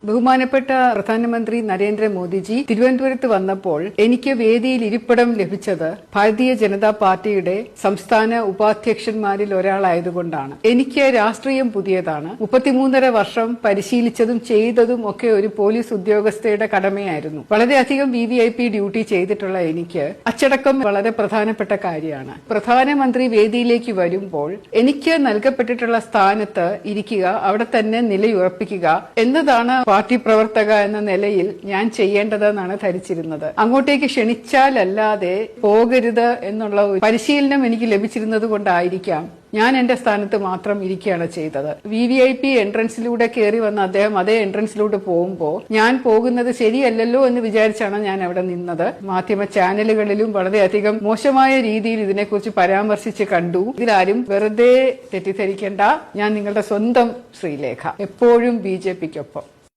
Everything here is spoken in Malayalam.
ബഹുമാനപ്പെട്ട പ്രധാനമന്ത്രി നരേന്ദ്രമോദിജി തിരുവനന്തപുരത്ത് വന്നപ്പോൾ എനിക്ക് വേദിയിൽ ഇരിപ്പിടം ലഭിച്ചത് ഭാരതീയ ജനതാ പാർട്ടിയുടെ സംസ്ഥാന ഉപാധ്യക്ഷന്മാരിൽ ഒരാളായതുകൊണ്ടാണ്. എനിക്ക് രാഷ്ട്രീയം പുതിയതാണ്. 33.5 വർഷം പരിശീലിച്ചതും ചെയ്തതും ഒക്കെ ഒരു പോലീസ് ഉദ്യോഗസ്ഥയുടെ കടമയായിരുന്നു. വളരെയധികം VVIP ഡ്യൂട്ടി ചെയ്തിട്ടുള്ള എനിക്ക് അച്ചടക്കം വളരെ പ്രധാനപ്പെട്ട കാര്യമാണ്. പ്രധാനമന്ത്രി വേദിയിലേക്ക് വരുമ്പോൾ എനിക്ക് നൽകപ്പെട്ടിട്ടുള്ള സ്ഥാനത്ത് ഇരിക്കുക, അവിടെ തന്നെ നിലയുറപ്പിക്കുക എന്നതാണ് പാർട്ടി പ്രവർത്തക എന്ന നിലയിൽ ഞാൻ ചെയ്യേണ്ടതെന്നാണ് ധരിച്ചിരുന്നത്. അങ്ങോട്ടേക്ക് ക്ഷണിച്ചാലല്ലാതെ പോകരുത് എന്നുള്ള ഒരു പരിശീലനം എനിക്ക് ലഭിച്ചിരുന്നത് കൊണ്ടായിരിക്കാം ഞാൻ എന്റെ സ്ഥാനത്ത് മാത്രം ഇരിക്കുകയാണ് ചെയ്തത്. VVIP എൻട്രൻസിലൂടെ കയറി വന്ന അദ്ദേഹം അതേ എൻട്രൻസിലൂടെ പോകുമ്പോൾ ഞാൻ പോകുന്നത് ശരിയല്ലല്ലോ എന്ന് വിചാരിച്ചാണ് ഞാൻ അവിടെ നിന്നത്. മാധ്യമ ചാനലുകളിലും വളരെയധികം മോശമായ രീതിയിൽ ഇതിനെക്കുറിച്ച് പരാമർശിച്ച് കണ്ടു. ഇതിലാരും വെറുതെ തെറ്റിദ്ധരിക്കേണ്ട. ഞാൻ നിങ്ങളുടെ സ്വന്തം ശ്രീലേഖ, എപ്പോഴും BJPക്കൊപ്പം.